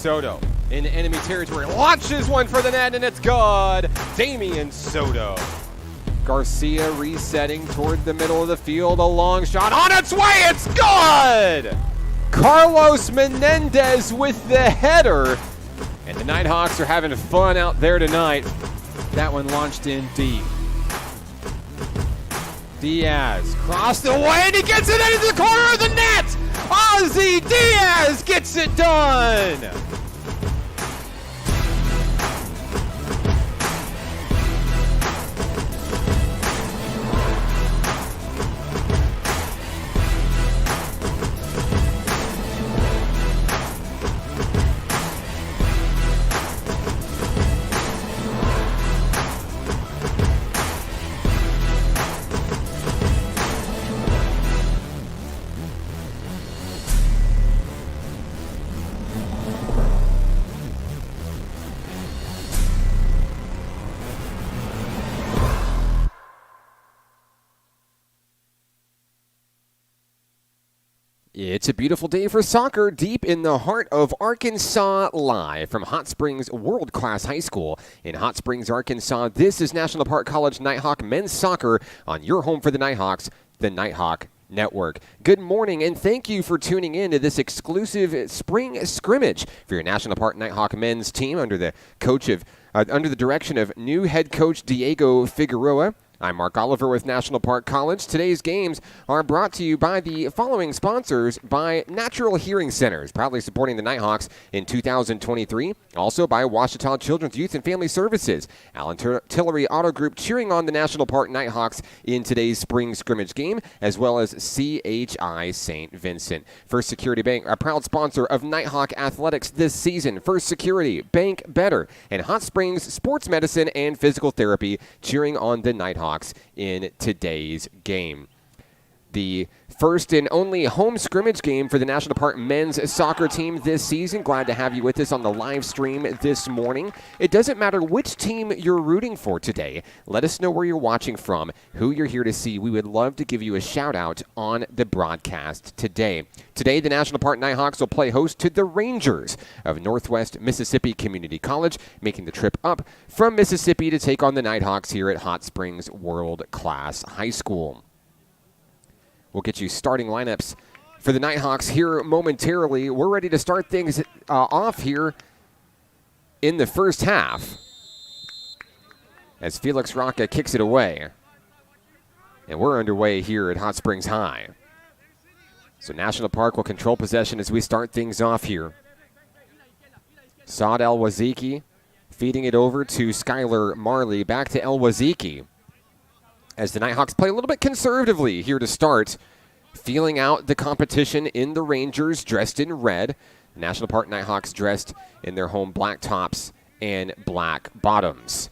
Soto in enemy territory. Launches one for the net, and it's good. Damian Soto. Garcia resetting toward the middle of the field. A long shot on its way. It's good. Carlos Menendez with the header. And the Nighthawks are having fun out there tonight. That one launched in deep. Diaz crossed the way and he gets it into the corner of the net. Ozzy Diaz gets it done. It's a beautiful day for soccer deep in the heart of Arkansas, live from Hot Springs World Class High School in Hot Springs, Arkansas. This is National Park College Nighthawk men's soccer on your home for the Nighthawks, the Nighthawk Network. Good morning, and thank you for tuning in to this exclusive spring scrimmage for your National Park Nighthawk men's team under the direction of new head coach Diego Figueroa. I'm Mark Oliver with National Park College. Today's games are brought to you by the following sponsors: by Natural Hearing Centers, proudly supporting the Nighthawks in 2023. Also by Ouachita Children's Youth and Family Services. Allen Tillery Auto Group cheering on the National Park Nighthawks in today's spring scrimmage game, as well as CHI St. Vincent. First Security Bank, a proud sponsor of Nighthawk Athletics this season. First Security, Bank Better, and Hot Springs Sports Medicine and Physical Therapy cheering on the Nighthawks in today's game. The first and only home scrimmage game for the National Park men's soccer team this season. Glad to have you with us on the live stream this morning. It doesn't matter which team you're rooting for today. Let us know where you're watching from, who you're here to see. We would love to give you a shout out on the broadcast today. Today, the National Park Nighthawks will play host to the Rangers of Northwest Mississippi Community College, making the trip up from Mississippi to take on the Nighthawks here at Hot Springs World Class High School. We'll get you starting lineups for the Nighthawks here momentarily. We're ready to start things off here in the first half as Felix Rocca kicks it away. And we're underway here at Hot Springs High. So National Park will control possession as we start things off here. Saad El-Waziki feeding it over to Skylar Marley. Back to El-Waziki as the Nighthawks play a little bit conservatively here to start, feeling out the competition in the Rangers dressed in red. National Park Nighthawks dressed in their home black tops and black bottoms.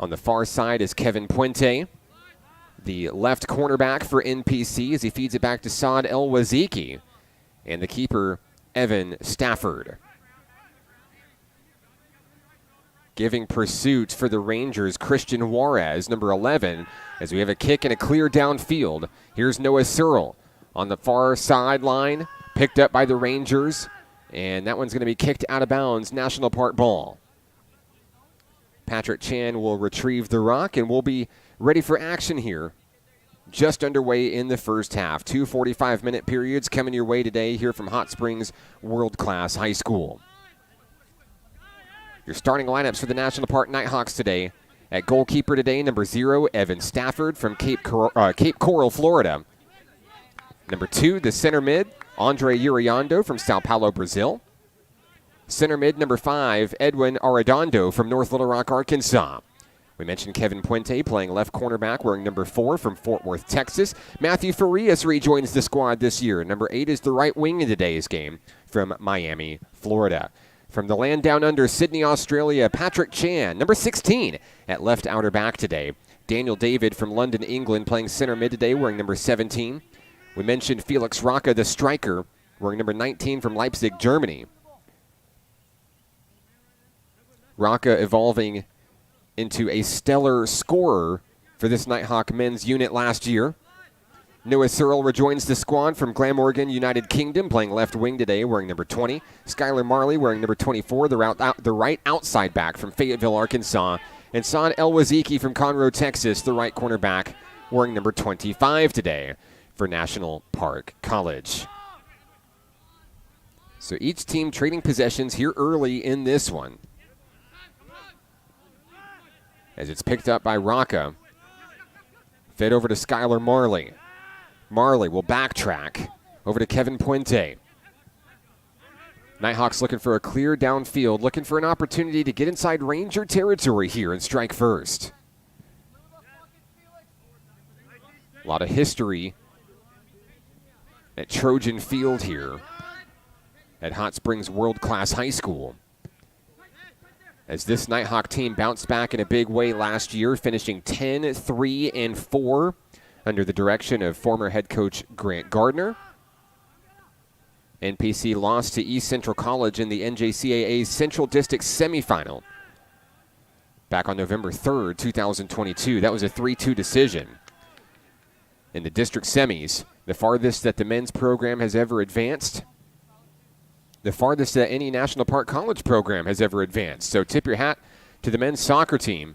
On the far side is Kevin Puente, the left cornerback for NPC, as he feeds it back to Saad El-Waziki, and the keeper, Evan Stafford. Giving pursuit for the Rangers, Christian Juarez, number 11, as we have a kick and a clear downfield. Here's Noah Searle on the far sideline, picked up by the Rangers, and that one's going to be kicked out of bounds, National Park ball. Patrick Chan will retrieve the rock, and we'll be ready for action here. Just underway in the first half. 2 45-minute periods coming your way today here from Hot Springs World Class High School. Your starting lineups for the National Park Nighthawks today. At goalkeeper today, number 0, Evan Stafford from Cape Coral, Florida. Number 2, the center mid, Andre Uriando from Sao Paulo, Brazil. Center mid, number 5, Edwin Arredondo from North Little Rock, Arkansas. We mentioned Kevin Puente playing left cornerback, wearing number 4 from Fort Worth, Texas. Matthew Farias rejoins the squad this year. Number 8 is the right wing in today's game from Miami, Florida. From the land down under, Sydney, Australia, Patrick Chan, number 16 at left outer back today. Daniel David from London, England, playing center mid today, wearing number 17. We mentioned Felix Rocca, the striker, wearing number 19 from Leipzig, Germany. Rocca evolving into a stellar scorer for this Nighthawk men's unit last year. Noah Searle rejoins the squad from Glamorgan, United Kingdom, playing left wing today, wearing number 20. Skylar Marley wearing number 24, the right outside back from Fayetteville, Arkansas. And Saad El-Waziki from Conroe, Texas, the right cornerback, wearing number 25 today for National Park College. So each team trading possessions here early in this one. As it's picked up by Rocca. Fed over to Skylar Marley. Marley will backtrack over to Kevin Puente. Nighthawks looking for a clear downfield, looking for an opportunity to get inside Ranger territory here and strike first. A lot of history at Trojan Field here at Hot Springs World Class High School. As this Nighthawk team bounced back in a big way last year, finishing 10-3-4 under the direction of former head coach Grant Gardner. NPC lost to East Central College in the NJCAA's Central District semifinal back on November 3rd, 2022. That was a 3-2 decision. In the district semis, the farthest that the men's program has ever advanced, the farthest that any National Park College program has ever advanced. So tip your hat to the men's soccer team.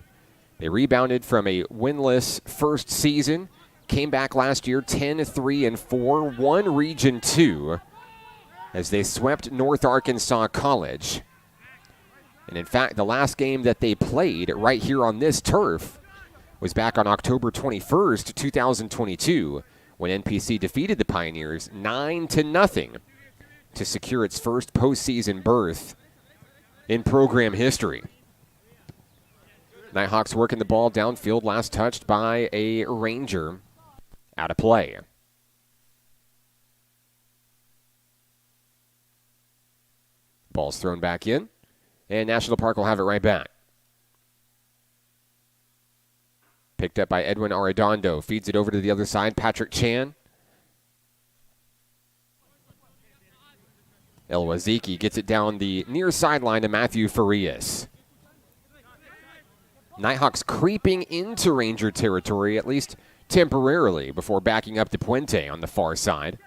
They rebounded from a winless first season, came back last year 10-3-4, won Region 2 as they swept North Arkansas College. And in fact, the last game that they played right here on this turf was back on October 21st, 2022, when NPC defeated the Pioneers 9-0 to secure its first postseason berth in program history. Nighthawks working the ball downfield, last touched by a Ranger, out of play. Ball's thrown back in, and National Park will have it right back. Picked up by Edwin Arredondo, feeds it over to the other side, Patrick Chan. El-Waziki gets it down the near sideline to Matthew Farias. Nighthawks creeping into Ranger territory, at least temporarily, before backing up to Puente on the far side.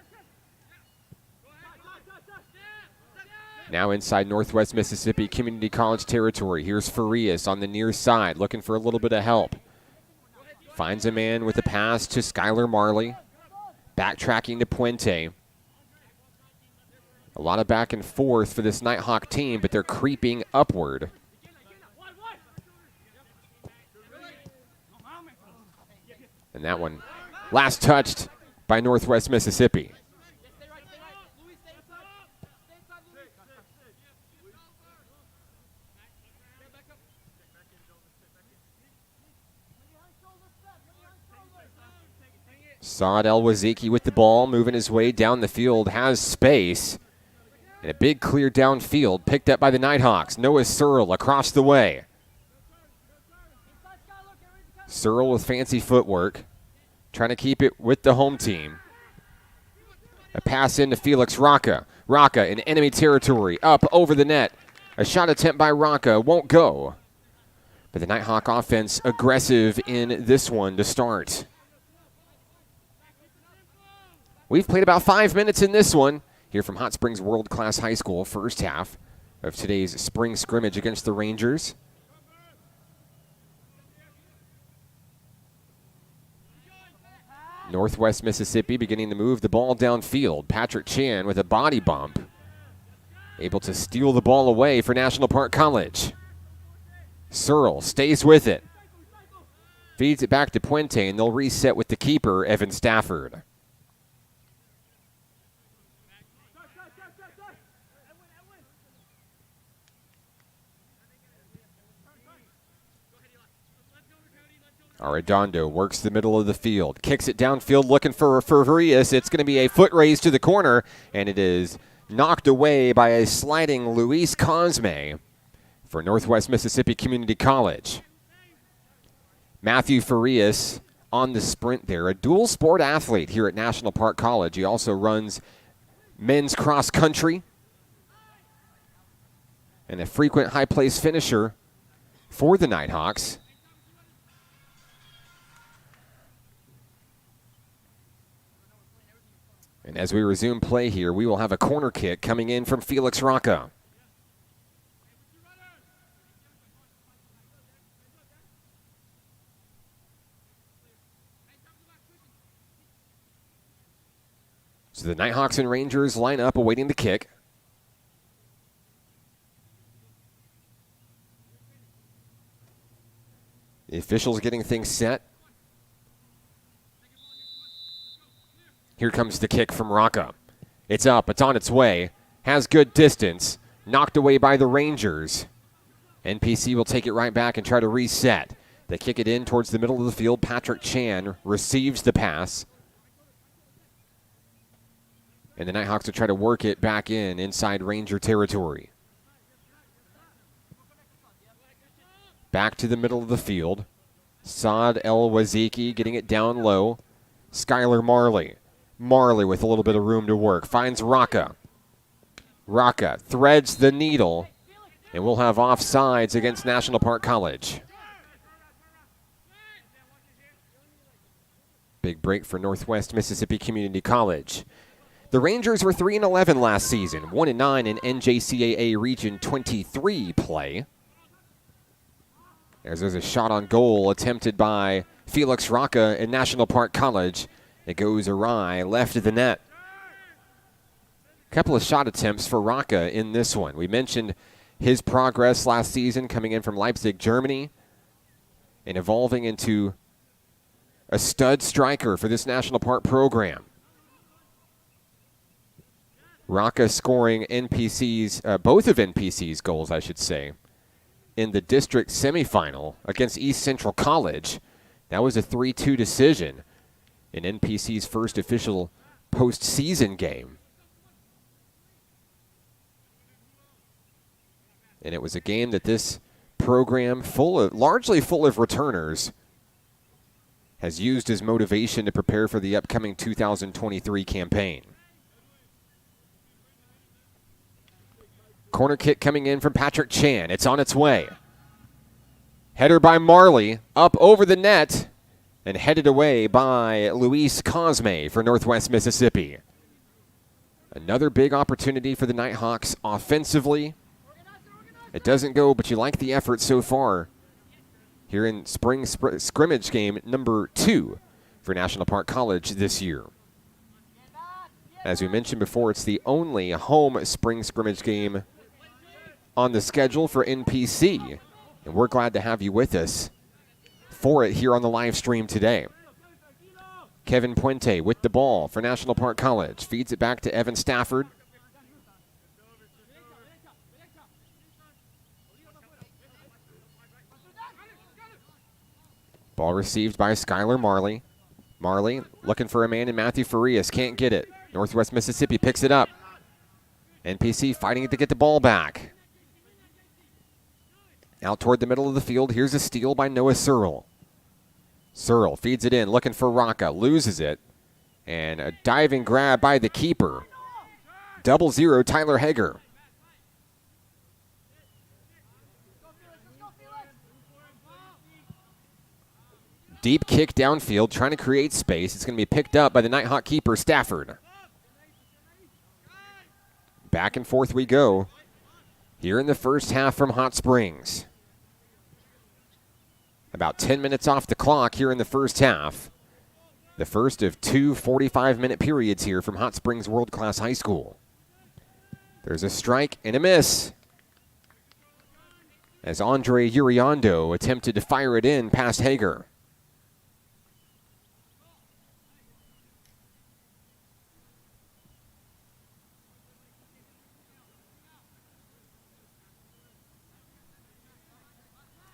Now inside Northwest Mississippi Community College territory. Here's Farias on the near side, looking for a little bit of help. Finds a man with a pass to Skylar Marley. Backtracking to Puente. A lot of back and forth for this Nighthawk team, but they're creeping upward. And that one last touched by Northwest Mississippi. Saad El-Waziki with the ball, moving his way down the field, has space. And a big clear downfield, picked up by the Nighthawks. Noah Searle across the way. Searle with fancy footwork, trying to keep it with the home team. A pass into Felix Rocca. Rocca in enemy territory, up over the net. A shot attempt by Rocca, won't go. But the Nighthawk offense aggressive in this one to start. We've played about 5 minutes in this one here from Hot Springs World Class High School, first half of today's spring scrimmage against the Rangers. Northwest Mississippi beginning to move the ball downfield. Patrick Chan with a body bump, able to steal the ball away for National Park College. Searle stays with it, feeds it back to Puente, and they'll reset with the keeper, Evan Stafford. Arredondo works the middle of the field, kicks it downfield looking for Farias. It's going to be a foot race to the corner, and it is knocked away by a sliding Luis Cosme for Northwest Mississippi Community College. Matthew Farias on the sprint there, a dual sport athlete here at National Park College. He also runs men's cross country and a frequent high place finisher for the And as we resume play here, we will have a corner kick coming in from Felix Rocca. So the Nighthawks and Rangers line up awaiting the kick. The officials getting things set. Here comes the kick from Rocca. It's up. It's on its way. Has good distance. Knocked away by the Rangers. NPC will take it right back and try to reset. They kick it in towards the middle of the field. Patrick Chan receives the pass. And the Nighthawks will try to work it back inside Ranger territory. Back to the middle of the field. Saad El-Waziki getting it down low. Skylar Marley. Marley with a little bit of room to work. Finds Rocca. Rocca threads the needle. And we'll have offsides against National Park College. Big break for Northwest Mississippi Community College. The Rangers were 3-11 last season, 1-9 in NJCAA Region 23 play. There's a shot on goal attempted by Felix Rocca in National Park College. It goes awry, left of the net. Couple of shot attempts for Rocca in this one. We mentioned his progress last season coming in from Leipzig, Germany, and evolving into a stud striker for this National Park program. Rocca scoring both of NPC's goals, I should say, in the district semifinal against East Central College. That was a 3-2 decision in NPC's first official postseason game. And it was a game that this program, largely full of returners, has used as motivation to prepare for the upcoming 2023 campaign. Corner kick coming in from Patrick Chan. It's on its way. Header by Marley, up over the net, and headed away by Luis Cosme for Northwest Mississippi. Another big opportunity for the Nighthawks offensively. It doesn't go, but you like the effort so far here in spring scrimmage game number 2 for National Park College this year. As we mentioned before, it's the only home spring scrimmage game on the schedule for NPC, and we're glad to have you with us for it here on the live stream today. Kevin Puente with the ball for National Park College. Feeds it back to Evan Stafford. Ball received by Skylar Marley. Marley looking for a man in Matthew Farias. Can't get it. Northwest Mississippi picks it up. NPC fighting to get the ball back. Out toward the middle of the field. Here's a steal by Noah Searle. Searle feeds it in, looking for Rocca. Loses it. And a diving grab by the keeper. 0-0 Tyler Hager. Deep kick downfield, trying to create space. It's going to be picked up by the Nighthawk keeper, Stafford. Back and forth we go here in the first half from Hot Springs. About 10 minutes off the clock here in the first half. The first of 2 45-minute periods here from Hot Springs World Class High School. There's a strike and a miss, as Andre Uriondo attempted to fire it in past Hager.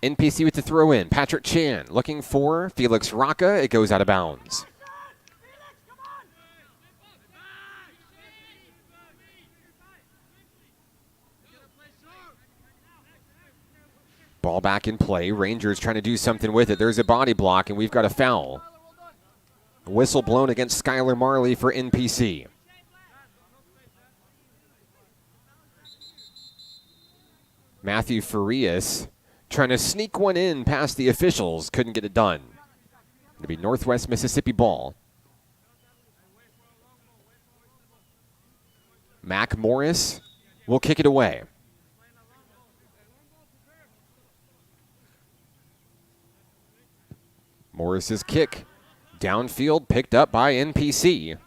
NPC with the throw in. Patrick Chan looking for Felix Rocca. It goes out of bounds. Ball back in play. Rangers trying to do something with it. There's a body block, and we've got a foul. A whistle blown against Skylar Marley for NPC. Matthew Farias trying to sneak one in past the officials. Couldn't get it done. It'll be Northwest Mississippi ball. Mac Morris will kick it away. Morris's kick downfield picked up by NPC.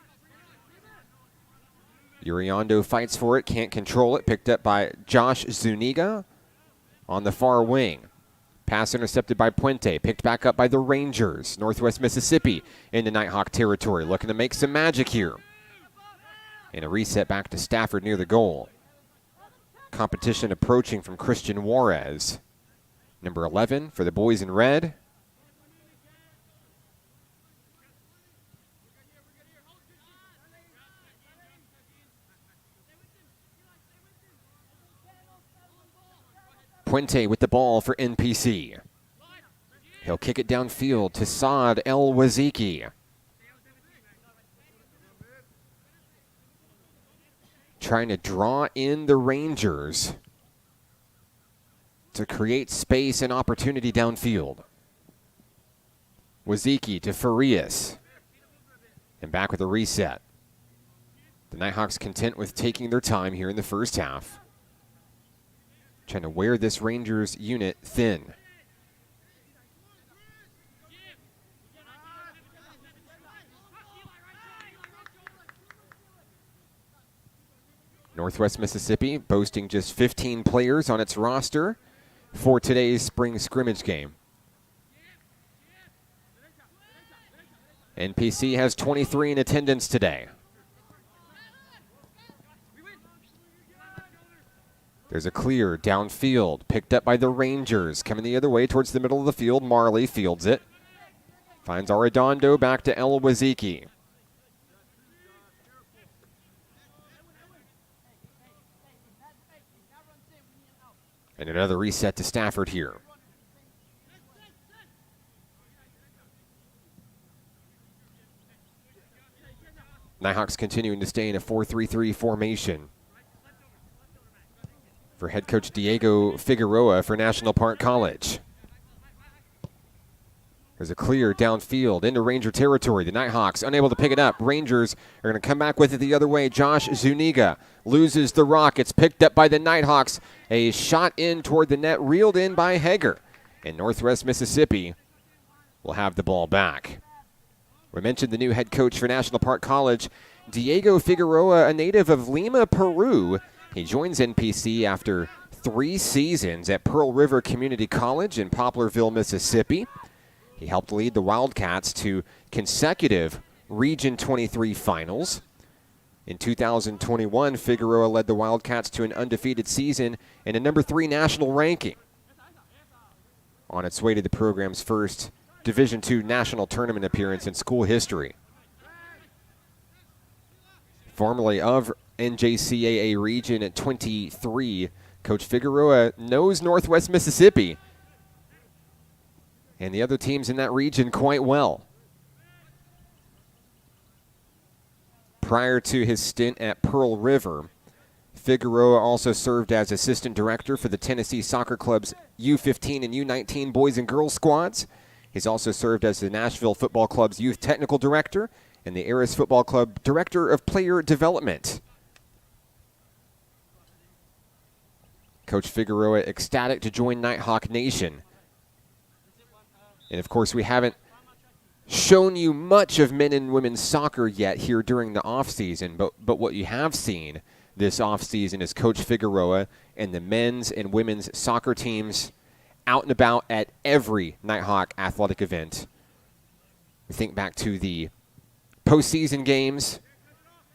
Uriondo fights for it, can't control it. Picked up by Josh Zuniga on the far wing. Pass intercepted by Puente. Picked back up by the Rangers. Northwest Mississippi into Nighthawk territory. Looking to make some magic here. And a reset back to Stafford near the goal. Competition approaching from Christian Juarez. Number 11 for the boys in red. Puente with the ball for NPC. He'll kick it downfield to Saad El Waziki. Trying to draw in the Rangers to create space and opportunity downfield. Waziki to Farias. And back with a reset. The Nighthawks content with taking their time here in the first half. Trying to wear this Rangers unit thin. Northwest Mississippi boasting just 15 players on its roster for today's spring scrimmage game. NPC has 23 in attendance today. There's a clear downfield, picked up by the Rangers. Coming the other way towards the middle of the field, Marley fields it. Finds Arredondo back to El Waziki. And another reset to Stafford here. Nighthawks continuing to stay in a 4-3-3 formation for head coach Diego Figueroa for National Park College. There's a clear downfield into Ranger territory. The Nighthawks unable to pick it up. Rangers are going to come back with it the other way. Josh Zuniga loses the rock. It's picked up by the Nighthawks. A shot in toward the net, reeled in by Hager. And Northwest Mississippi will have the ball back. We mentioned the new head coach for National Park College, Diego Figueroa, a native of Lima, Peru. He joins NPC after 3 seasons at Pearl River Community College in Poplarville, Mississippi. He helped lead the Wildcats to consecutive Region 23 finals. In 2021, Figueroa led the Wildcats to an undefeated season and a number 3 national ranking. On its way to the program's first Division II national tournament appearance in school history. Formerly of NJCAA Region at 23, Coach Figueroa knows Northwest Mississippi and the other teams in that region quite well. Prior to his stint at Pearl River, Figueroa also served as assistant director for the Tennessee Soccer Club's U15 and U19 boys and girls squads. He's also served as the Nashville Football Club's youth technical director and the Aris Football Club director of player development. Coach Figueroa ecstatic to join Nighthawk Nation. And of course, we haven't shown you much of men and women's soccer yet here during the offseason, but what you have seen this offseason is Coach Figueroa and the men's and women's soccer teams out and about at every Nighthawk athletic event. We think back to the postseason games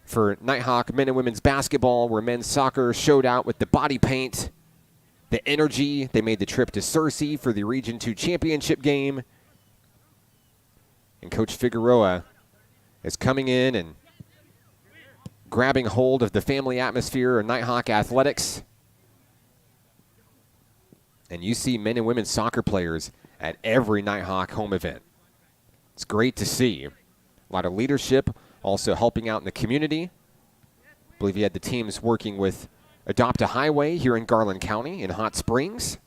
for Nighthawk men and women's basketball, where men's soccer showed out with the body paint, the energy. They made the trip to Searcy for the Region 2 championship game. And Coach Figueroa is coming in and grabbing hold of the family atmosphere of Nighthawk athletics. And you see men and women's soccer players at every Nighthawk home event. It's great to see. A lot of leadership, also helping out in the community. I believe he had the teams working with Adopt a Highway here in Garland County in Hot Springs.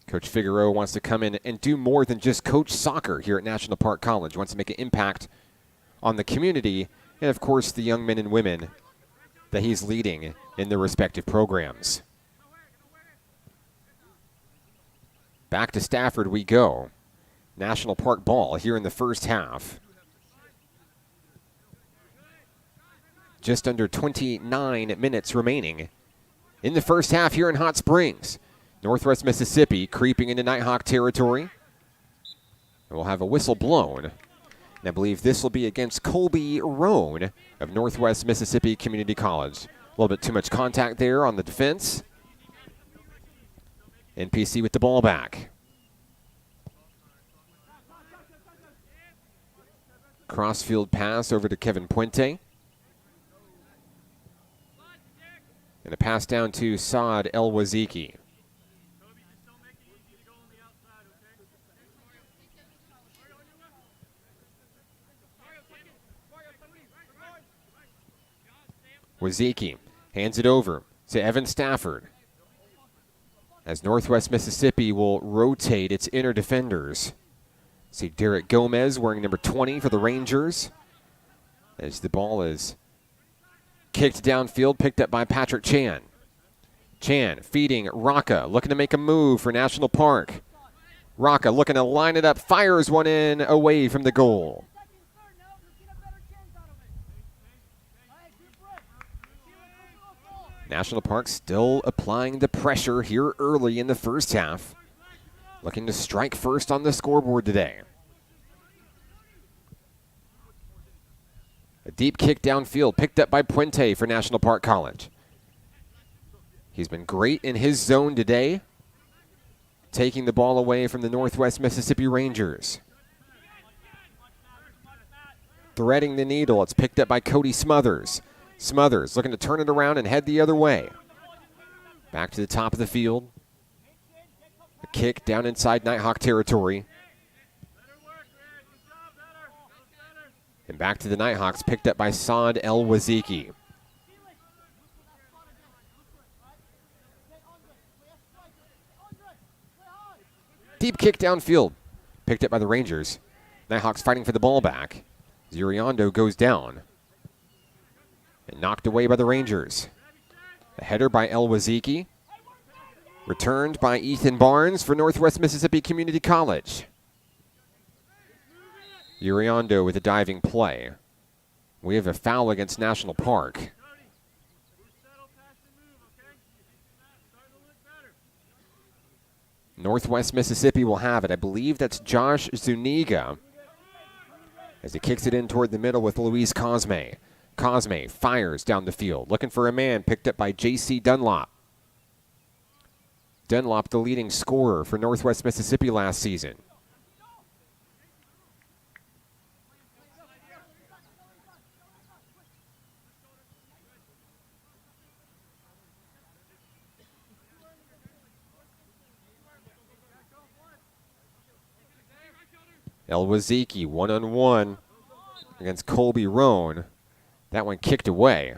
Coach Figueroa wants to come in and do more than just coach soccer here at National Park College. Wants to make an impact on the community and, of course, the young men and women that he's leading in their respective programs. Back to Stafford we go. National Park ball here in the first half. Just under 29 minutes remaining in the first half here in Hot Springs. Northwest Mississippi creeping into Nighthawk territory. And we'll have a whistle blown. And I believe this will be against Colby Roan of Northwest Mississippi Community College. A little bit too much contact there on the defense. NPC with the ball back. Crossfield pass over to Kevin Puente. And a pass down to Saad El-Waziki. Waziki hands it over to Evan Stafford as Northwest Mississippi will rotate its inner defenders. See Derek Gomez wearing number 20 for the Rangers as the ball is kicked downfield, picked up by Patrick Chan. Chan feeding Rocca, looking to make a move for National Park. Rocca looking to line it up, fires one in away from the goal. National Park still applying the pressure here early in the first half. Looking to strike first on the scoreboard today. A deep kick downfield picked up by Puente for National Park College. He's been great in his zone today, taking the ball away from the Northwest Mississippi Rangers. Threading the needle, it's picked up by Cody Smothers. Smothers looking to turn it around and head the other way. Back to the top of the field. A kick down inside Nighthawk territory. And back to the Nighthawks, picked up by Saad El-Waziki. Deep kick downfield, picked up by the Rangers. Nighthawks fighting for the ball back. Zuriondo goes down. And knocked away by the Rangers. A header by El-Waziki. Returned by Ethan Barnes for Northwest Mississippi Community College. Uriondo with a diving play. We have a foul against National Park. Northwest Mississippi will have it. I believe that's Josh Zuniga as he kicks it in toward the middle with Luis Cosme. Cosme fires down the field, looking for a man, picked up by J.C. Dunlop. Dunlop, the leading scorer for Northwest Mississippi last season. El-Waziki one-on-one against Colby Roan. That one kicked away.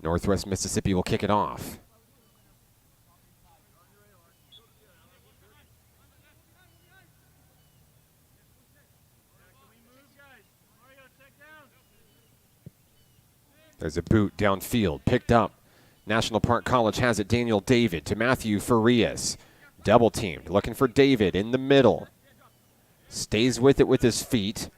Northwest Mississippi will kick it off. There's a boot downfield, picked up. National Park College has it. Daniel David to Matthew Farias. Double teamed, looking for David in the middle. Stays with it with his feet.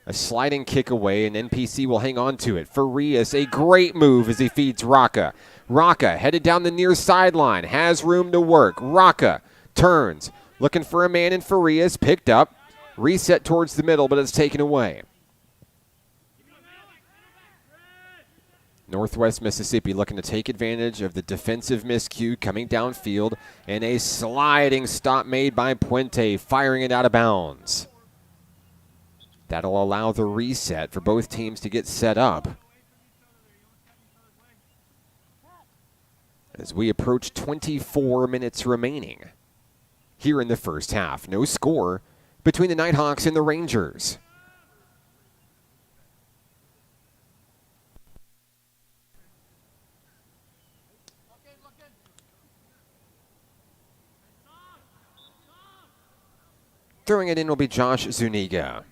A sliding kick away, and NPC will hang on to it. Farias, a great move as he feeds Rocca. Rocca headed down the near sideline, has room to work. Rocca turns, looking for a man in Farias, picked up. Reset towards the middle, but it's taken away. Northwest Mississippi looking to take advantage of the defensive miscue coming downfield, and a sliding stop made by Puente, firing it out of bounds. That'll allow the reset for both teams to get set up. As we approach 24 minutes remaining here in the first half. No score between the Nighthawks and the Rangers. Throwing it in will be Josh Zuniga.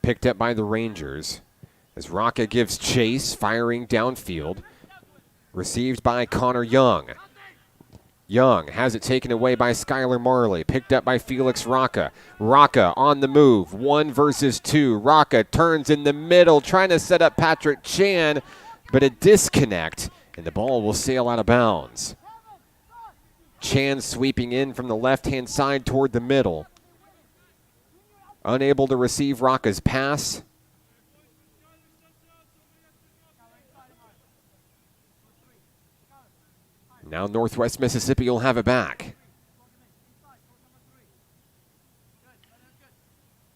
Picked up by the Rangers as Rocca gives chase, firing downfield. Received by Connor Young. Young has it taken away by Skylar Marley. Picked up by Felix Rocca. Rocca on the move. 1 versus 2. Rocca turns in the middle, trying to set up Patrick Chan, but a disconnect, and the ball will sail out of bounds. Chan sweeping in from the left-hand side toward the middle. Unable to receive Rocca's pass. Now Northwest Mississippi will have it back.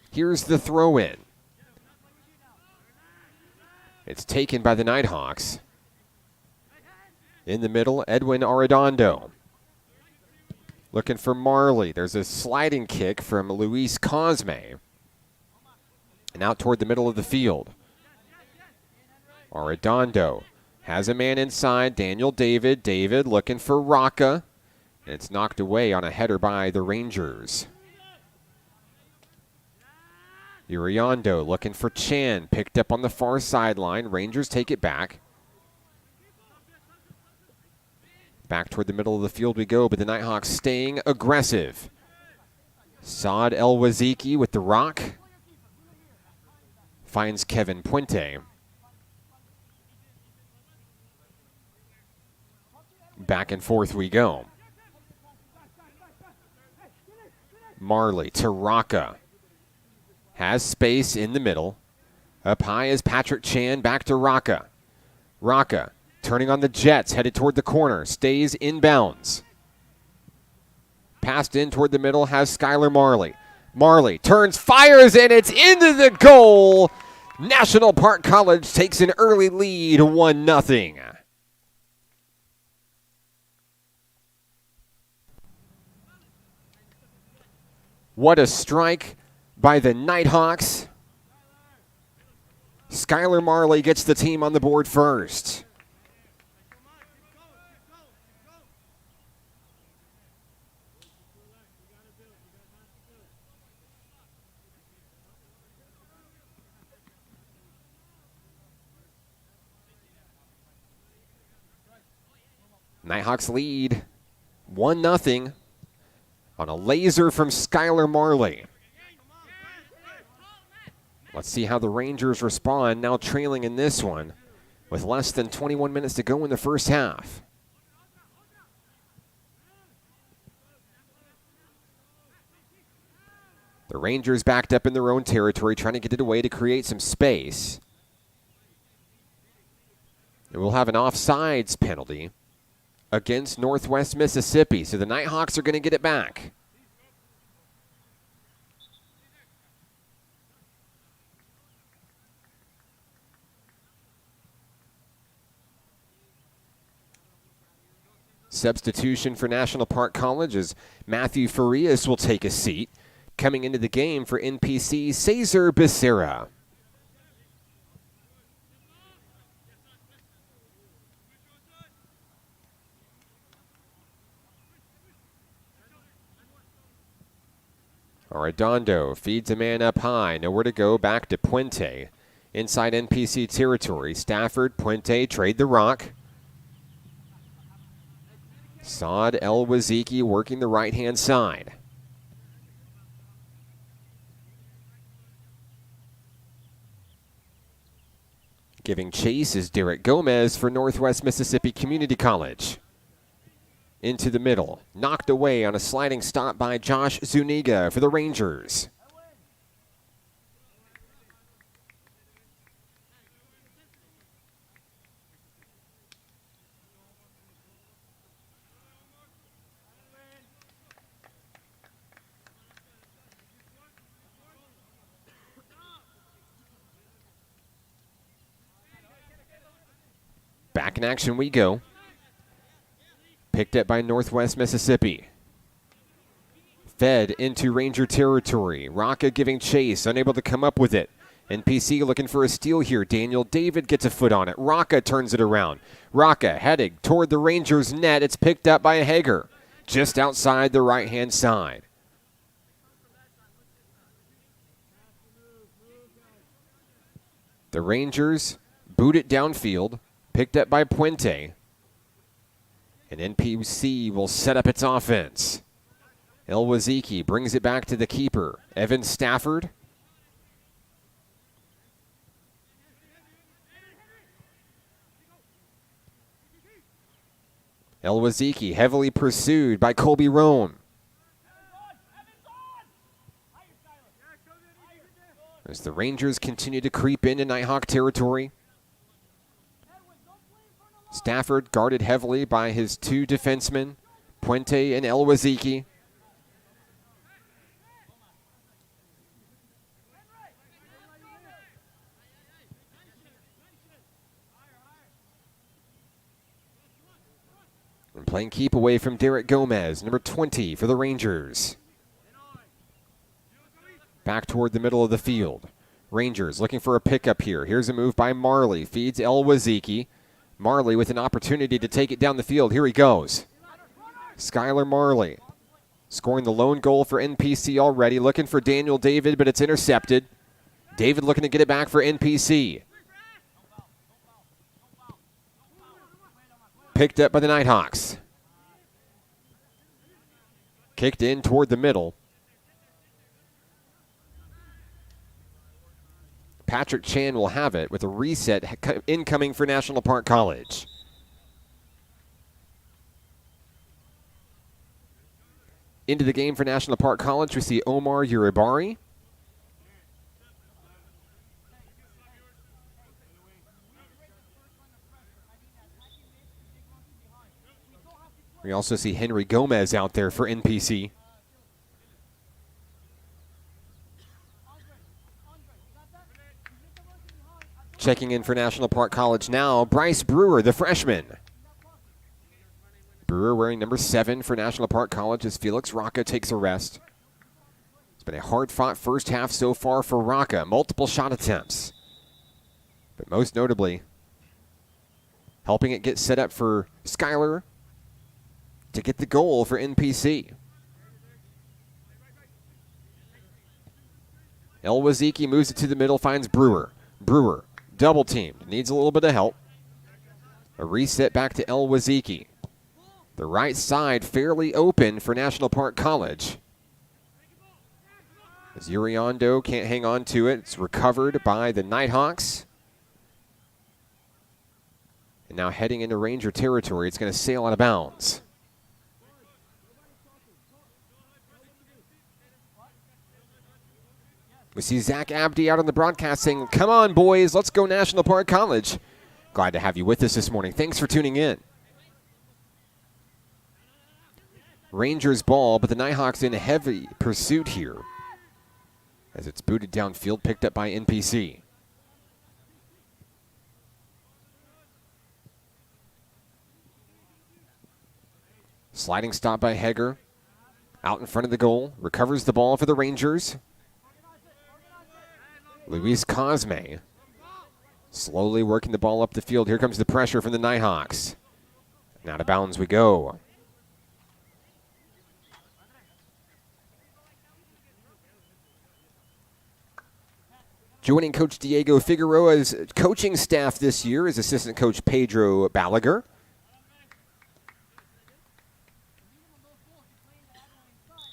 Here's the throw-in. It's taken by the Nighthawks. In the middle, Edwin Arredondo. Looking for Marley. There's a sliding kick from Luis Cosme. And out toward the middle of the field. Arredondo has a man inside. Daniel David. David looking for Rocca. And it's knocked away on a header by the Rangers. Uriando looking for Chan. Picked up on the far sideline. Rangers take it back. Back toward the middle of the field we go, but the Nighthawks staying aggressive. Saad El-Waziki with the rock. Finds Kevin Puente. Back and forth we go. Marley to Rocca. Has space in the middle. Up high is Patrick Chan. Back to Rocca. Rocca turning on the Jets, headed toward the corner. Stays inbounds. Passed in toward the middle, has Skylar Marley. Marley turns, fires, and it's into the goal. National Park College takes an early lead, 1-0. What a strike by the Nighthawks. Skylar Marley gets the team on the board first. Nighthawks lead 1-0 on a laser from Skylar Marley. Let's see how the Rangers respond, now trailing in this one with less than 21 minutes to go in the first half. The Rangers backed up in their own territory, trying to get it away to create some space. And we'll have an offsides penalty against Northwest Mississippi, so the Nighthawks are going to get it back. Substitution for National Park College as Matthew Farias will take a seat. Coming into the game for NPC, Cesar Becerra. Arredondo feeds a man up high. Nowhere to go. Back to Puente. Inside NPC territory. Stafford, Puente trade the rock. Saad El-Waziki working the right-hand side. Giving chase is Derek Gomez for Northwest Mississippi Community College. Into the middle. Knocked away on a sliding stop by Josh Zuniga for the Rangers. Back in action we go. Picked up by Northwest Mississippi. Fed into Ranger territory. Rocca giving chase, unable to come up with it. NPC looking for a steal here. Daniel David gets a foot on it. Rocca turns it around. Rocca heading toward the Rangers' net. It's picked up by Hager, just outside the right-hand side. The Rangers boot it downfield, picked up by Puente. And NPC will set up its offense. Elwaziki brings it back to the keeper, Evan Stafford. Elwaziki heavily pursued by Colby Roan. As the Rangers continue to creep into Nighthawk territory. Stafford guarded heavily by his two defensemen, Puente and Elwaziki. And playing keep away from Derek Gomez, number 20 for the Rangers. Back toward the middle of the field. Rangers looking for a pickup here. Here's a move by Marley. Feeds Elwaziki. Marley with an opportunity to take it down the field. Here he goes. Skylar Marley scoring the lone goal for NPC already. Looking for Daniel David, but it's intercepted. David looking to get it back for NPC. Picked up by the Nighthawks. Kicked in toward the middle. Patrick Chan will have it with a reset incoming for National Park College. Into the game for National Park College, we see Omar Uribari. We also see Henry Gomez out there for NPC. Checking in for National Park College now, Bryce Brewer, the freshman. Brewer wearing number 7 for National Park College as Felix Rocca takes a rest. It's been a hard-fought first half so far for Rocca. Multiple shot attempts. But most notably, helping it get set up for Skylar to get the goal for NPC. Elwaziki moves it to the middle, finds Brewer. Brewer, double teamed, needs a little bit of help. A reset back to Elwaziki. The right side fairly open for National Park College. As Uriondo can't hang on to it, it's recovered by the Nighthawks. And now heading into Ranger territory, it's going to sail out of bounds. We see Zach Abdi out on the broadcast saying, "Come on, boys, let's go National Park College." Glad to have you with us this morning. Thanks for tuning in. Rangers ball, but the Nighthawks in heavy pursuit here. As it's booted downfield, picked up by NPC. Sliding stop by Hager. Out in front of the goal. Recovers the ball for the Rangers. Luis Cosme slowly working the ball up the field. Here comes the pressure from the Nighthawks. And out of bounds we go. Joining Coach Diego Figueroa's coaching staff this year is assistant coach Pedro Balaguer.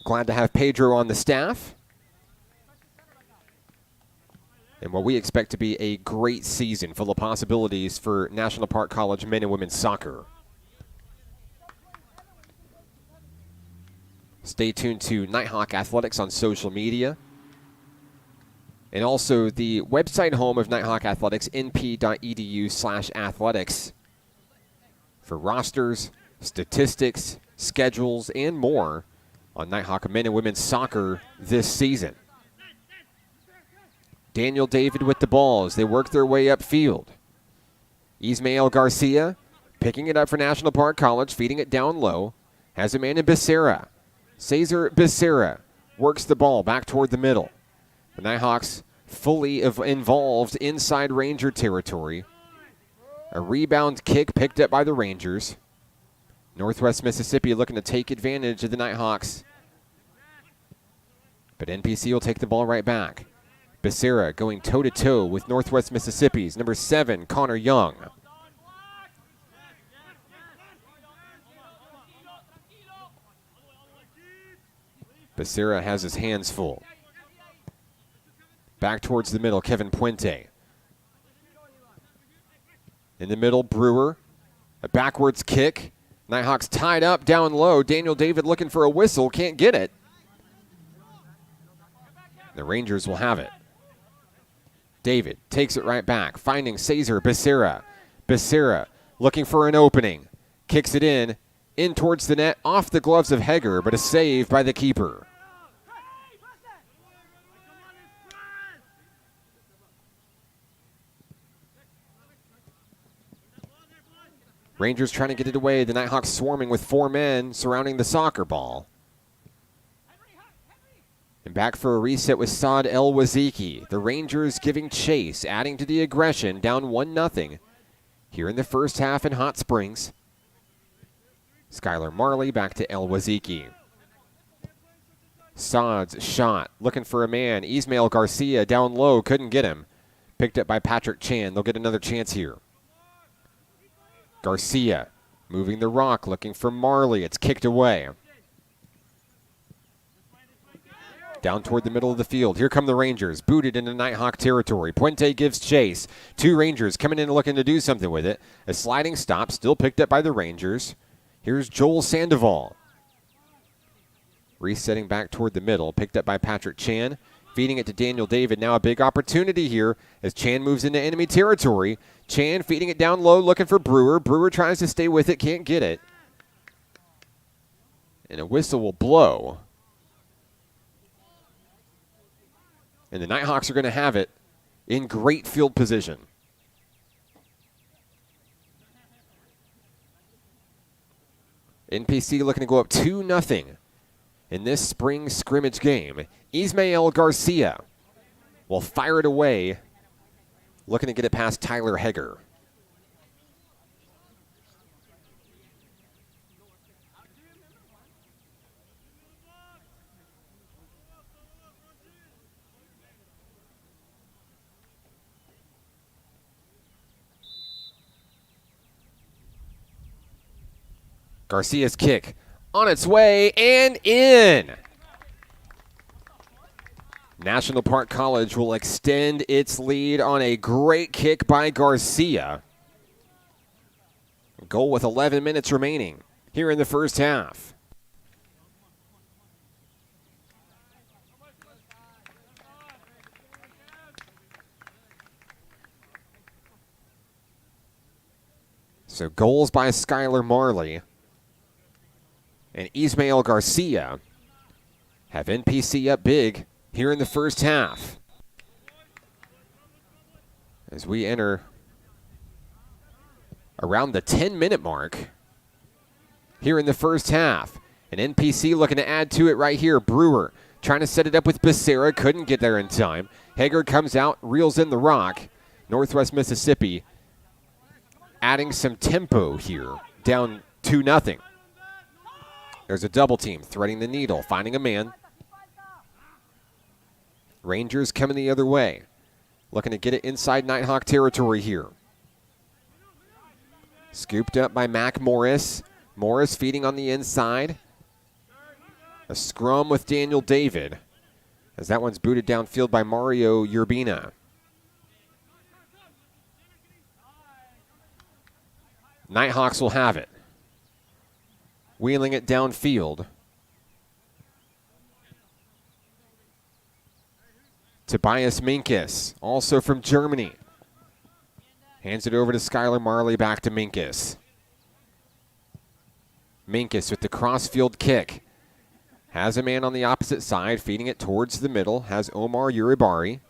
Glad to have Pedro on the staff. And what we expect to be a great season full of possibilities for National Park College men and women's soccer. Stay tuned to Nighthawk Athletics on social media. And also the website home of Nighthawk Athletics, np.edu/athletics, for rosters, statistics, schedules, and more on Nighthawk men and women's soccer this season. Daniel David with the ball as they work their way upfield. Ismael Garcia picking it up for National Park College, feeding it down low. Has a man in Becerra. Cesar Becerra works the ball back toward the middle. The Nighthawks fully involved inside Ranger territory. A rebound kick picked up by the Rangers. Northwest Mississippi looking to take advantage of the Nighthawks. But NPC will take the ball right back. Becerra going toe-to-toe with Northwest Mississippi's number 7, Connor Young. Becerra has his hands full. Back towards the middle, Kevin Puente. In the middle, Brewer. A backwards kick. Nighthawks tied up down low. Daniel David looking for a whistle. Can't get it. The Rangers will have it. David takes it right back. Finding Caesar Becerra. Becerra looking for an opening. Kicks it in towards the net. Off the gloves of Heger, but a save by the keeper. Rangers trying to get it away. The Nighthawks swarming with 4 men surrounding the soccer ball. And back for a reset with Saad El-Waziki. The Rangers giving chase, adding to the aggression, down 1-0 here in the first half in Hot Springs. Skylar Marley back to El-Waziki. Saad's shot, looking for a man. Ismael Garcia down low, couldn't get him. Picked up by Patrick Chan. They'll get another chance here. Garcia moving the rock, looking for Marley. It's kicked away. Down toward the middle of the field. Here come the Rangers, booted into Nighthawk territory. Puente gives chase. 2 Rangers coming in looking to do something with it. A sliding stop, still picked up by the Rangers. Here's Joel Sandoval. Resetting back toward the middle, picked up by Patrick Chan. Feeding it to Daniel David. Now a big opportunity here as Chan moves into enemy territory. Chan feeding it down low, looking for Brewer. Brewer tries to stay with it, can't get it. And a whistle will blow. And the Nighthawks are going to have it in great field position. NPC looking to go up 2-0 in this spring scrimmage game. Ismael Garcia will fire it away, looking to get it past Tyler Heger. Garcia's kick on its way and in. National Park College will extend its lead on a great kick by Garcia. Goal with 11 minutes remaining here in the first half. So goals by Skylar Marley and Ismael Garcia have NPC up big here in the first half. As we enter around the 10-minute mark here in the first half. And NPC looking to add to it right here. Brewer trying to set it up with Becerra. Couldn't get there in time. Hager comes out, reels in the rock. Northwest Mississippi adding some tempo here. Down 2-0. There's a double team threading the needle, finding a man. Rangers coming the other way. Looking to get it inside Nighthawk territory here. Scooped up by Mac Morris. Morris feeding on the inside. A scrum with Daniel David, as that one's booted downfield by Mario Urbina. Nighthawks will have it. Wheeling it downfield. Tobias Minkus, also from Germany. Hands it over to Skylar Marley, back to Minkus. Minkus with the crossfield kick. Has a man on the opposite side, feeding it towards the middle. Has Omar Uribari.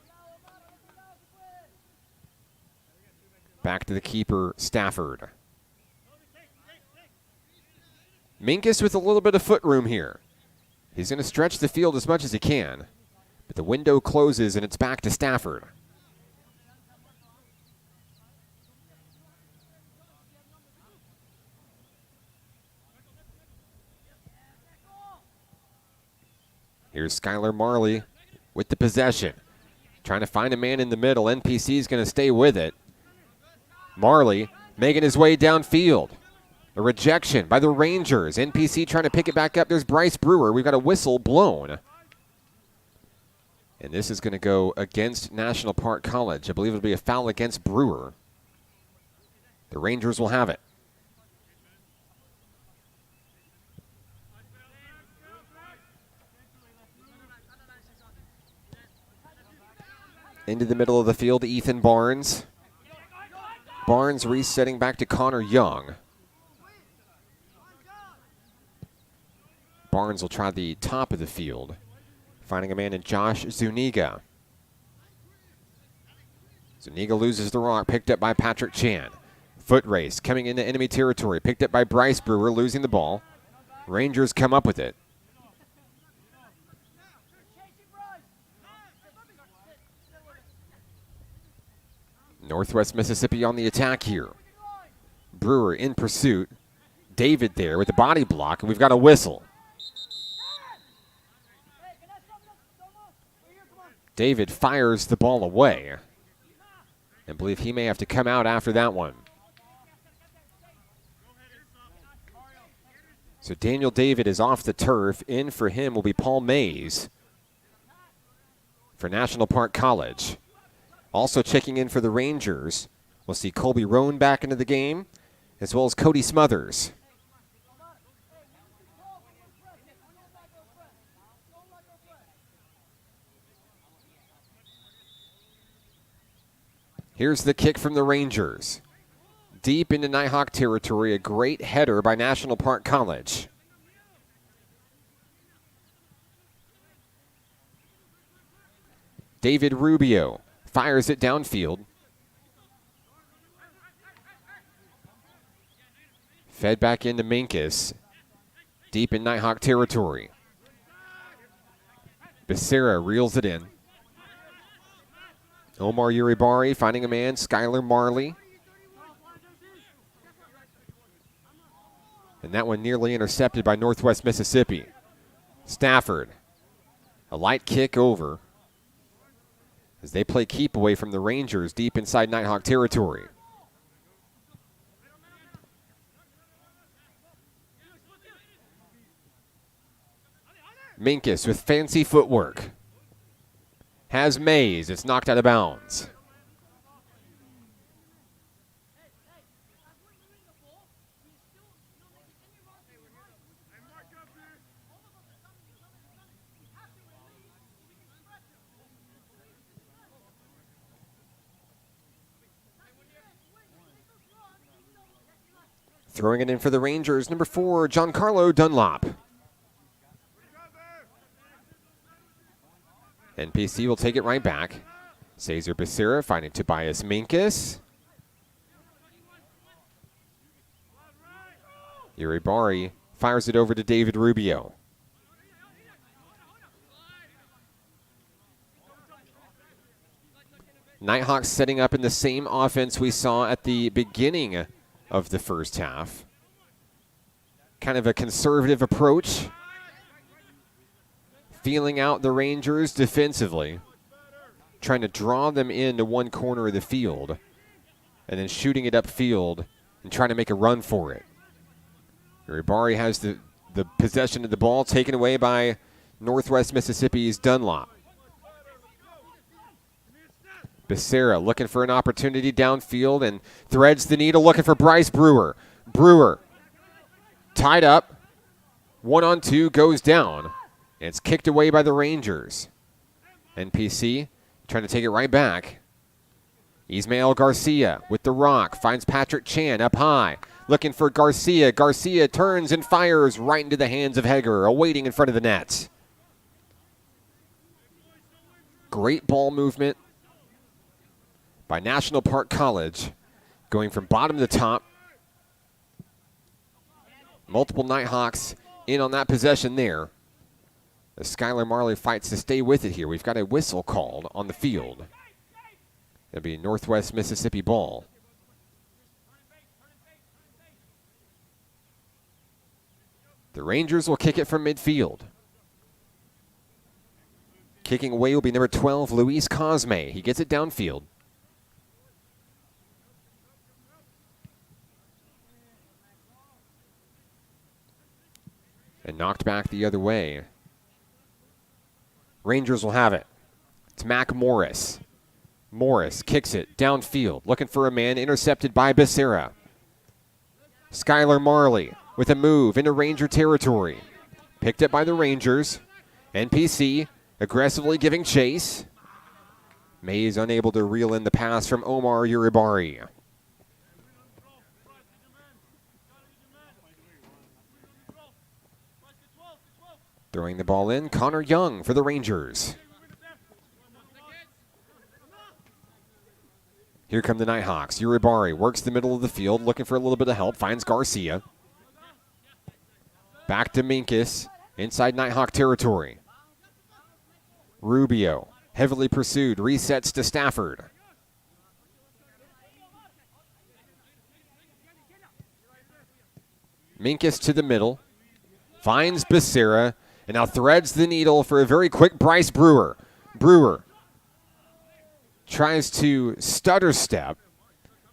Back to the keeper, Stafford. Minkus with a little bit of foot room here. He's going to stretch the field as much as he can. But the window closes and it's back to Stafford. Here's Skylar Marley with the possession. Trying to find a man in the middle. NPC is going to stay with it. Marley making his way downfield. A rejection by the Rangers. NPC trying to pick it back up. There's Bryce Brewer. We've got a whistle blown. And this is going to go against National Park College. I believe it'll be a foul against Brewer. The Rangers will have it. Into the middle of the field, Ethan Barnes. Barnes resetting back to Connor Young. Barnes will try the top of the field, finding a man in Josh Zuniga. Zuniga loses the rock, picked up by Patrick Chan. Foot race coming into enemy territory, picked up by Bryce Brewer, losing the ball. Rangers come up with it. Northwest Mississippi on the attack here. Brewer in pursuit. David there with the body block, and we've got a whistle. David fires the ball away. I believe he may have to come out after that one. So Daniel David is off the turf. In for him will be Paul Mays for National Park College. Also checking in for the Rangers, we'll see Colby Roan back into the game, as well as Cody Smothers. Here's the kick from the Rangers. Deep into Nighthawk territory, a great header by National Park College. David Rubio fires it downfield. Fed back into Minkus. Deep in Nighthawk territory. Becerra reels it in. Omar Uribari finding a man, Skylar Marley. And that one nearly intercepted by Northwest Mississippi. Stafford. A light kick over as they play keep away from the Rangers deep inside Nighthawk territory. Minkus with fancy footwork. Has Mays. It's knocked out of bounds. Throwing it in for the Rangers, number 4, Giancarlo Dunlop. NPC will take it right back. Cesar Becerra finding Tobias Minkus. Uribari fires it over to David Rubio. Nighthawks setting up in the same offense we saw at the beginning of the first half. Kind of a conservative approach. Feeling out the Rangers defensively. Trying to draw them into one corner of the field. And then shooting it upfield and trying to make a run for it. Uribari has the possession of the ball taken away by Northwest Mississippi's Dunlop. Becerra looking for an opportunity downfield and threads the needle looking for Bryce Brewer. Brewer tied up. 1-on-2 goes down. And it's kicked away by the Rangers. NPC trying to take it right back. Ismael Garcia with the rock. Finds Patrick Chan up high. Looking for Garcia. Garcia turns and fires right into the hands of Heger, awaiting in front of the net. Great ball movement by National Park College, going from bottom to top. Multiple Nighthawks in on that possession there. As Skylar Marley fights to stay with it here, we've got a whistle called on the field. It'll be Northwest Mississippi ball. The Rangers will kick it from midfield. Kicking away will be number 12, Luis Cosme. He gets it downfield. And knocked back the other way. Rangers will have it. It's Mac Morris. Morris kicks it downfield, looking for a man, intercepted by Becerra. Skylar Marley with a move into Ranger territory. Picked up by the Rangers. NPC aggressively giving chase. Mays unable to reel in the pass from Omar Uribari. Throwing the ball in, Connor Young for the Rangers. Here come the Nighthawks. Uribari works the middle of the field, looking for a little bit of help, finds Garcia. Back to Minkus, inside Nighthawk territory. Rubio, heavily pursued, resets to Stafford. Minkus to the middle, finds Becerra, and now threads the needle for a very quick Bryce Brewer. Brewer tries to stutter step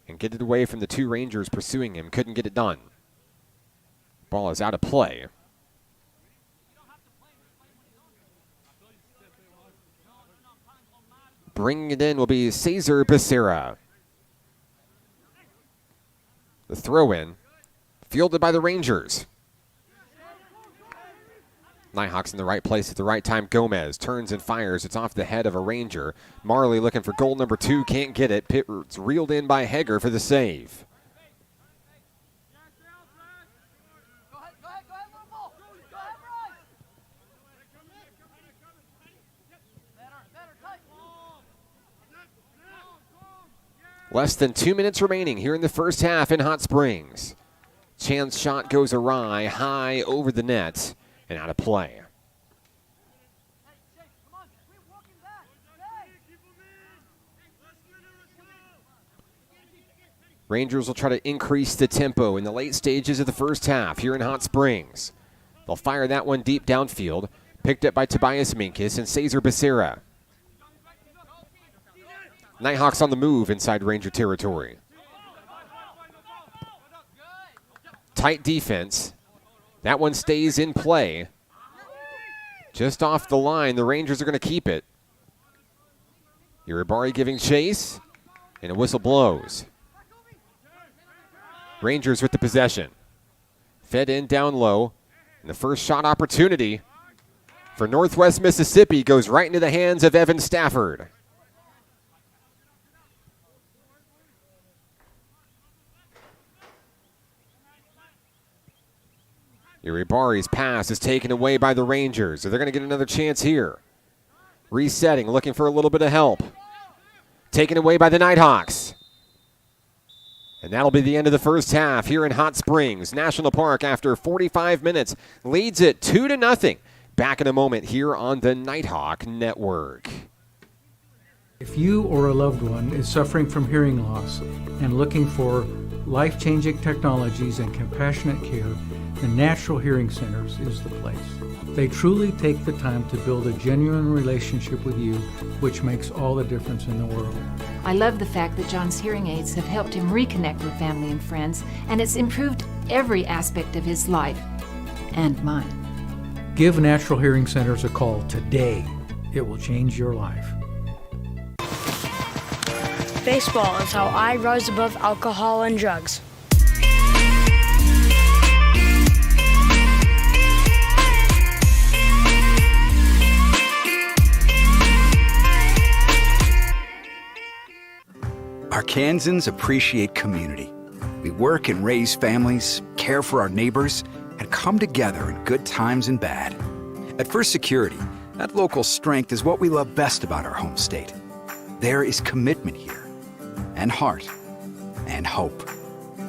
and get it away from the two Rangers pursuing him. Couldn't get it done. Ball is out of play. Bringing it in will be Cesar Becerra. The throw-in, fielded by the Rangers. Nighthawks in the right place at the right time. Gomez turns and fires. It's off the head of a Ranger. Marley looking for goal number 2. Can't get it. It's reeled in by Hager for the save. Less than 2 minutes remaining here in the first half in Hot Springs. Chance shot goes awry, high over the net, and out of play. Rangers will try to increase the tempo in the late stages of the first half here in Hot Springs. They'll fire that one deep downfield, picked up by Tobias Minkus and Cesar Becerra. Nighthawks on the move inside Ranger territory. Tight defense. That one stays in play. Just off the line, the Rangers are going to keep it. Uribari giving chase, and a whistle blows. Rangers with the possession. Fed in down low, and the first shot opportunity for Northwest Mississippi goes right into the hands of Evan Stafford. Uribari's pass is taken away by the Rangers. So they're going to get another chance here. Resetting, looking for a little bit of help. Taken away by the Nighthawks. And that'll be the end of the first half here in Hot Springs National Park. After 45 minutes, leads it 2-0. Back in a moment here on the Nighthawk Network. If you or a loved one is suffering from hearing loss and looking for life-changing technologies and compassionate care, the Natural Hearing Centers is the place. They truly take the time to build a genuine relationship with you, which makes all the difference in the world. I love the fact that John's hearing aids have helped him reconnect with family and friends, and it's improved every aspect of his life and mine. Give Natural Hearing Centers a call today. It will change your life. Baseball is how I rise above alcohol and drugs. Arkansans appreciate community. We work and raise families, care for our neighbors, and come together in good times and bad. At First Security, that local strength is what we love best about our home state. There is commitment here, and heart, and hope.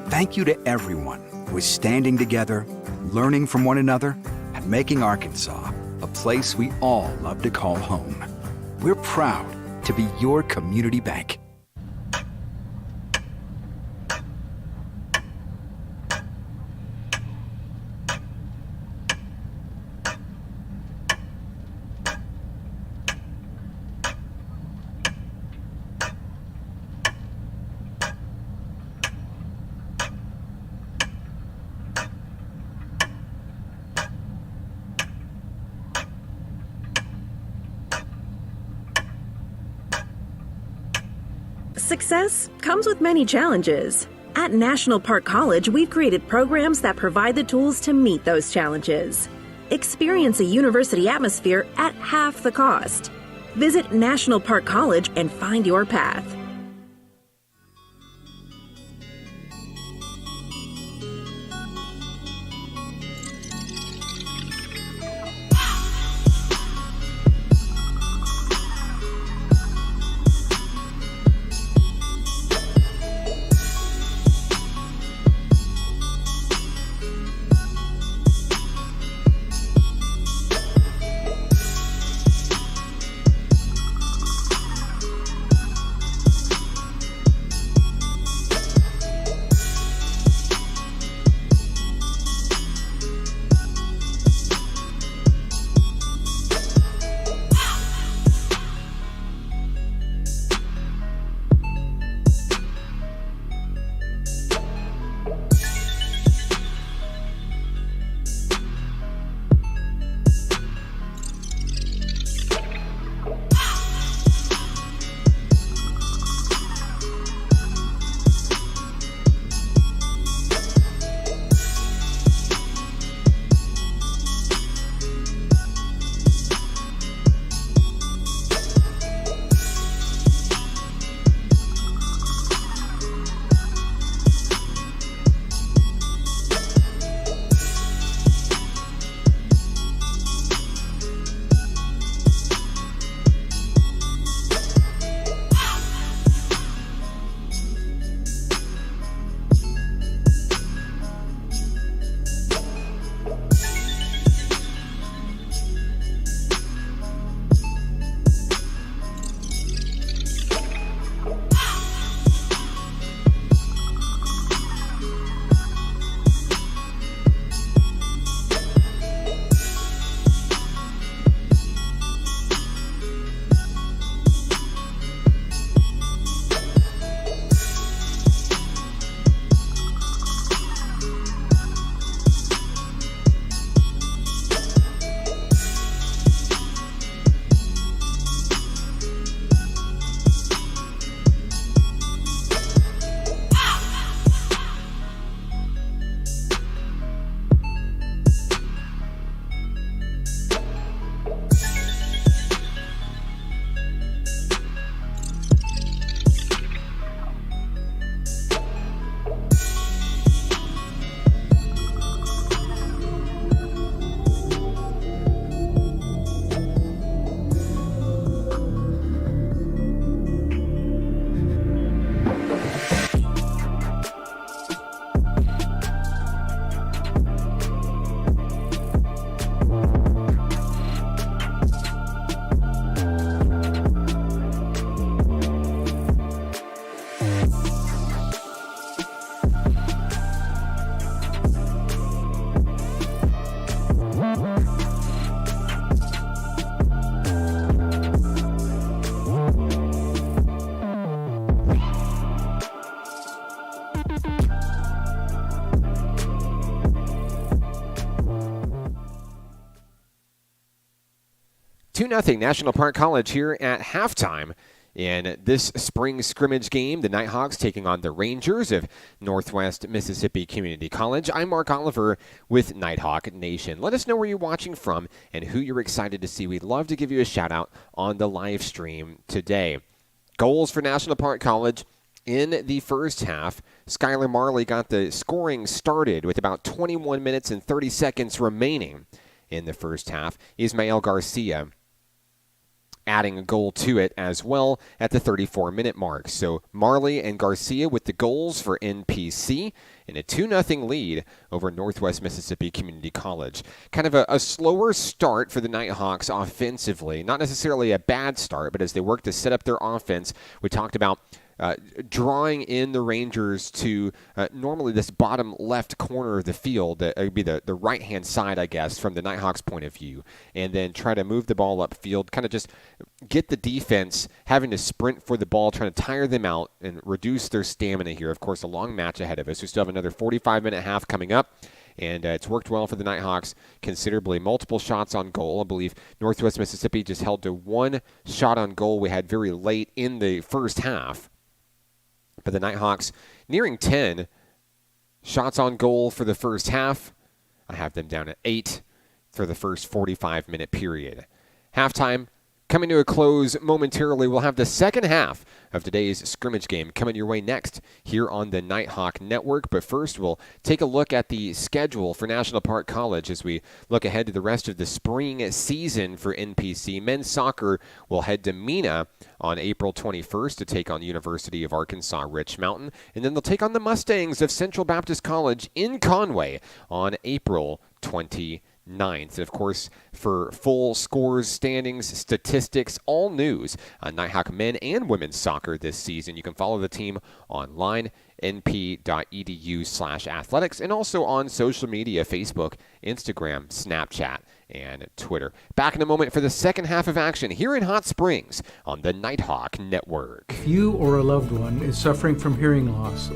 Thank you to everyone who is standing together, learning from one another, and making Arkansas a place place we all love to call home. We're proud to be your community bank. Success comes with many challenges. At National Park College, we've created programs that provide the tools to meet those challenges. Experience a university atmosphere at half the cost. Visit National Park College and find your path. Two 2-0 National Park College here at halftime. In this spring scrimmage game, the Nighthawks taking on the Rangers of Northwest Mississippi Community College. I'm Mark Oliver with Nighthawk Nation. Let us know where you're watching from and who you're excited to see. We'd love to give you a shout out on the live stream today. Goals for National Park College in the first half. Skylar Marley got the scoring started with about 21 minutes and 30 seconds remaining in the first half. Ismael Garcia adding a goal to it as well at the 34-minute mark. So Marley and Garcia with the goals for NPC in a 2-0 lead over Northwest Mississippi Community College. Kind of a slower start for the Nighthawks offensively. Not necessarily a bad start, but as they work to set up their offense, we talked about drawing in the Rangers to normally this bottom left corner of the field. That would be the right-hand side, I guess, from the Nighthawks' point of view. And then try to move the ball upfield, kind of just get the defense having to sprint for the ball, trying to tire them out and reduce their stamina here. Of course, a long match ahead of us. We still have another 45-minute half coming up. And it's worked well for the Nighthawks considerably. Multiple shots on goal. I believe Northwest Mississippi just held to one shot on goal we had very late in the first half. But the Nighthawks nearing 10 shots on goal for the first half. I have them down at 8 for the first 45-minute period. Halftime coming to a close momentarily. We'll have the second half of today's scrimmage game coming your way next here on the Nighthawk Network. But first, we'll take a look at the schedule for National Park College as we look ahead to the rest of the spring season for NPC. Men's soccer will head to Mena on April 21st to take on the University of Arkansas Rich Mountain. And then they'll take on the Mustangs of Central Baptist College in Conway on April 29th. And of course, for full scores, standings, statistics, all news on Nighthawk men and women's soccer this season, you can follow the team online, np.edu/athletics, and also on social media, Facebook, Instagram, Snapchat, and Twitter. Back in a moment for the second half of action here in Hot Springs on the Nighthawk Network. If you or a loved one is suffering from hearing loss,